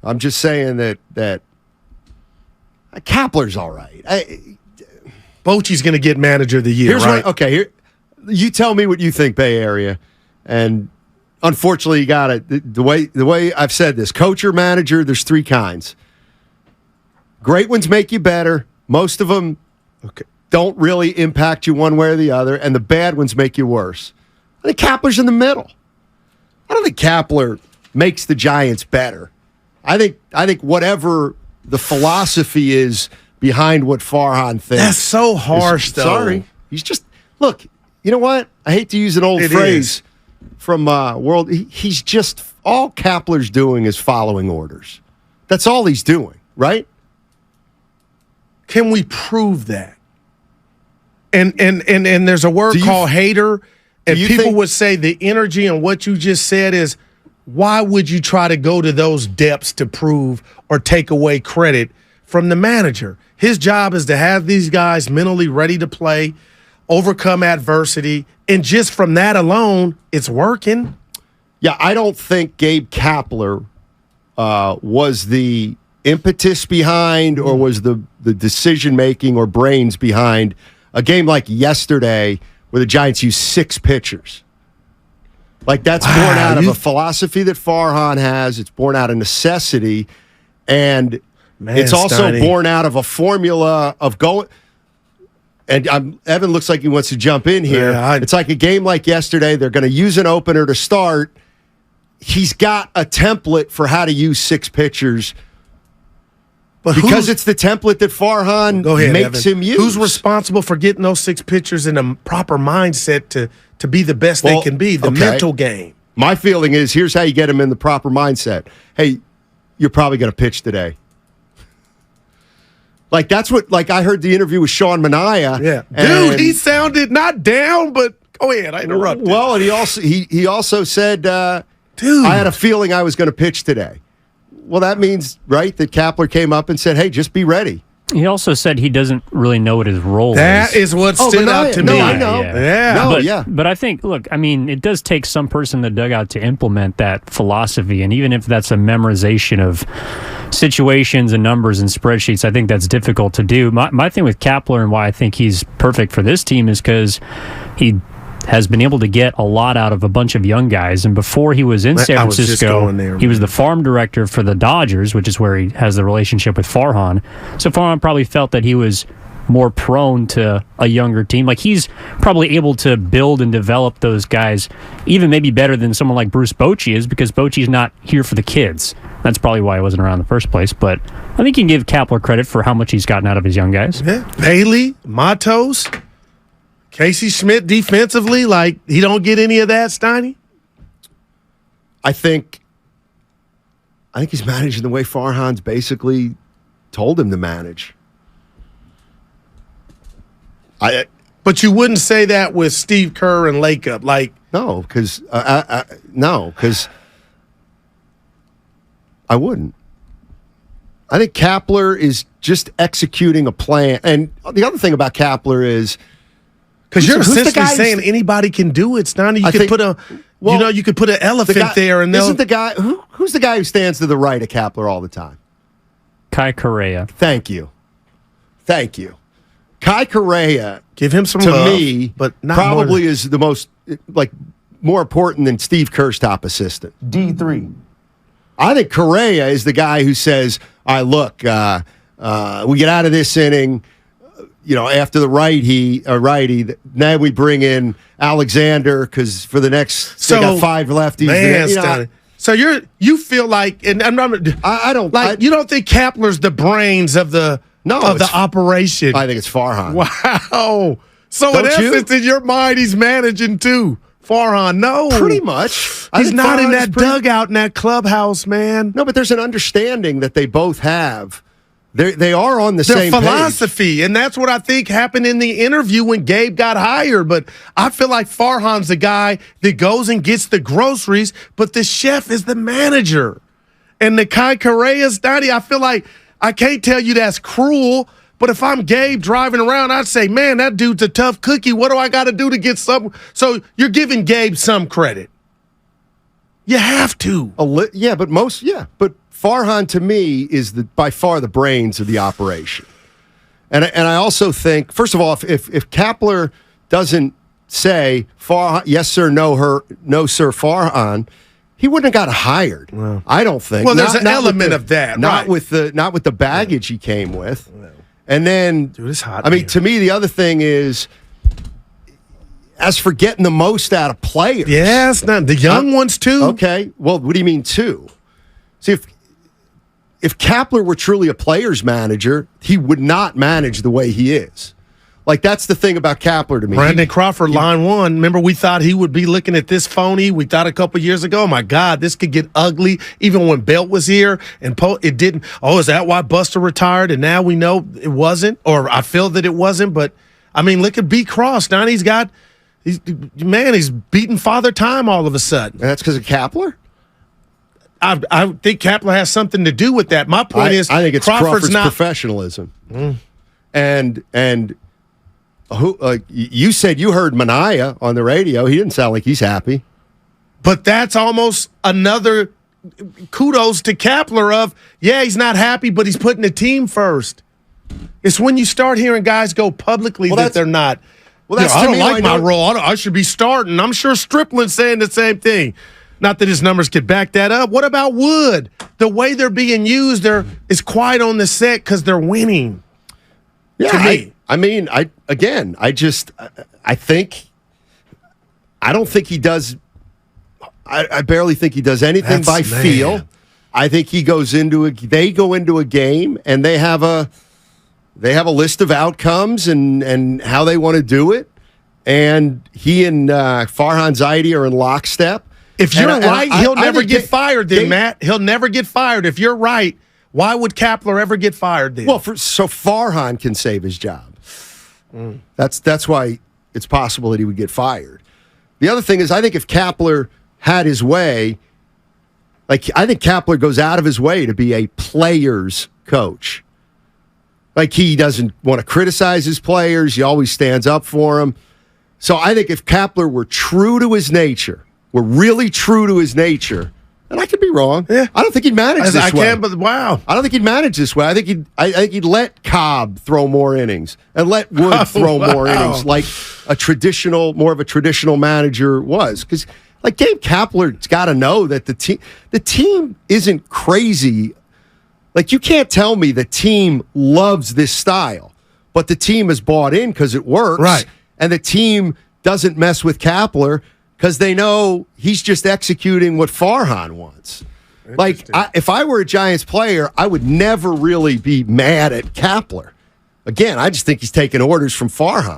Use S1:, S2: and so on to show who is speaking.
S1: I'm just saying that Kapler's all right.
S2: Bochy's going to get manager of the year, right?
S1: You tell me what you think, Bay Area. And unfortunately, you got it. The way I've said this, coach or manager, there's three kinds. Great ones make you better. Most of them don't really impact you one way or the other, and the bad ones make you worse. I think Kapler's in the middle. I don't think Kapler makes the Giants better. I think whatever the philosophy is behind what Farhan thinks.
S2: That's so harsh, though.
S1: Sorry. He's just, look, you know what? I hate to use an old phrase from World. He's just, all Kapler's doing is following orders. That's all he's doing, right?
S2: Can we prove that? And there's a word called hater, and people would say the energy and what you just said is, why would you try to go to those depths to prove or take away credit from the manager? His job is to have these guys mentally ready to play, overcome adversity, and just from that alone, it's working.
S1: Yeah, I don't think Gabe Kapler was the impetus behind or was the decision-making or brains behind a game like yesterday where the Giants used 6 pitchers. Like, that's born out of a philosophy that Farhan has. It's born out of necessity. And it's also born out of a formula of going. And Evan looks like he wants to jump in here. It's like a game like yesterday. They're going to use an opener to start. He's got a template for how to use 6 pitchers. But because it's the template that Farhan makes him use.
S2: Who's responsible for getting those 6 pitchers in a proper mindset to be the best they can be, the mental game?
S1: My feeling is, here's how you get them in the proper mindset. Hey, you're probably going to pitch today. Like, that's what, like, I heard the interview with Sean Manaea.
S2: Yeah. Dude, he sounded not down, but go ahead, I interrupted.
S1: Well, and he also said, dude, I had a feeling I was going to pitch today. Well, that means, right, that Kapler came up and said, hey, just be ready.
S3: He also said he doesn't really know what his role is.
S2: That is what stood out to me.
S1: No, I know.
S3: Yeah. But I think, look, I mean, it does take some person in the dugout to implement that philosophy. And even if that's a memorization of situations and numbers and spreadsheets, I think that's difficult to do. My thing with Kapler and why I think he's perfect for this team is because he has been able to get a lot out of a bunch of young guys. And before he was in San Francisco, he was the farm director for the Dodgers, which is where he has the relationship with Farhan. So Farhan probably felt that he was more prone to a younger team. Like, he's probably able to build and develop those guys even maybe better than someone like Bruce Bochy is, because Bochy's not here for the kids. That's probably why he wasn't around in the first place. But I think you can give Kapler credit for how much he's gotten out of his young guys.
S2: Yeah. Bailey, Matos, Casey Schmidt defensively, like, he don't get any of that, Steiny?
S1: I think he's managing the way Farhan's basically told him to manage.
S2: But you wouldn't say that with Steve Kerr and Lakeup, like,
S1: no, because I wouldn't. I think Kapler is just executing a plan, and the other thing about Kapler is,
S2: because you're essentially saying anybody can do it, Steiny. You could put an elephant there, and
S1: isn't the guy who's the guy who stands to the right of Kapler all the time?
S3: Kai Correa.
S1: Thank you. Kai Correa,
S2: give him some
S1: to
S2: love,
S1: me,
S2: but not
S1: probably is the most, like, more important than Steve Kerr's top assistant.
S4: D3.
S1: I think Correa is the guy who says, all right, look, we get out of this inning, after the righty, now we bring in Alexander, because for the next, they got 5 lefties.
S2: Man, so you feel like, and I don't like, you don't think Kapler's the brains of the operation?
S1: I think it's Farhan.
S2: Wow. So in essence, in your mind, he's managing too. Farhan, no.
S1: Pretty much.
S2: He's not in that dugout in that clubhouse, man.
S1: No, but there's an understanding that they both have. They are on the same
S2: philosophy,
S1: page.
S2: And that's what I think happened in the interview when Gabe got hired. But I feel like Farhan's the guy that goes and gets the groceries, but the chef is the manager. And the Kai Correa's, Steiny, I feel like, I can't tell you that's cruel, but if I'm Gabe driving around, I'd say, man, that dude's a tough cookie. What do I got to do to get some? So you're giving Gabe some credit. You have to.
S1: But Farhan to me is by far the brains of the operation. And I also think, first of all, if Kapler doesn't say Farhan, yes sir, no sir, Farhan, he wouldn't have got hired. Well, I don't think.
S2: Well, there's an element of that,
S1: not
S2: right.
S1: with the baggage he came with. And then,
S2: dude, it's hot.
S1: I mean, to me, the other thing is, as for getting the most out of players,
S2: yeah, it's not the young ones too.
S1: Okay, well, what do you mean too? See, if Kapler were truly a player's manager, he would not manage the way he is. Like, that's the thing about Kapler to me.
S2: Brandon Crawford, line one. Remember, we thought he would be looking at this phony. We thought a couple years ago, oh, my God, this could get ugly. Even when Belt was here and it didn't. Oh, is that why Buster retired? And now we know it wasn't, or I feel that it wasn't. But, I mean, look at B. Cross. Now he's beating Father Time all of a sudden.
S1: And that's because of Kapler?
S2: I think Kapler has something to do with that. My point is,
S1: I think it's Crawford's professionalism. And who you said you heard Minaya on the radio. He didn't sound like he's happy.
S2: But that's almost another kudos to Kapler of, yeah, he's not happy, but he's putting the team first. It's when you start hearing guys go publicly that they're not.
S1: Well, that's
S2: I don't like my role. I should be starting. I'm sure Strickland's saying the same thing. Not that his numbers could back that up. What about Wood? The way they're being used, is quiet on the set because they're winning.
S1: Yeah,
S2: to me.
S1: I don't think he does. I barely think he does anything by feel. I think they go into a game and they have a list of outcomes and how they want to do it. And he and Farhan Zaidi are in lockstep.
S2: If you're right, he'll never get fired then, Matt. He'll never get fired. If you're right, why would Kapler ever get fired then?
S1: Well, so Farhan can save his job. That's why it's possible that he would get fired. The other thing is, I think if Kapler had his way, I think Kapler goes out of his way to be a player's coach. Like, he doesn't want to criticize his players. He always stands up for them. So I think if Kapler were true to his nature, were really true to his nature, and I could be wrong. Yeah. I don't think he'd manage this way.
S2: I can, but wow.
S1: I don't think he'd manage this way. I think he'd let Cobb throw more innings and let Wood throw more innings, like more of a traditional manager was. Because, like, Gabe Kapler's got to know that the team isn't crazy. Like, you can't tell me the team loves this style, but the team is bought in because it works.
S2: Right.
S1: And the team doesn't mess with Kapler because they know he's just executing what Farhan wants. Like, if I were a Giants player, I would never really be mad at Kapler. Again, I just think he's taking orders from Farhan.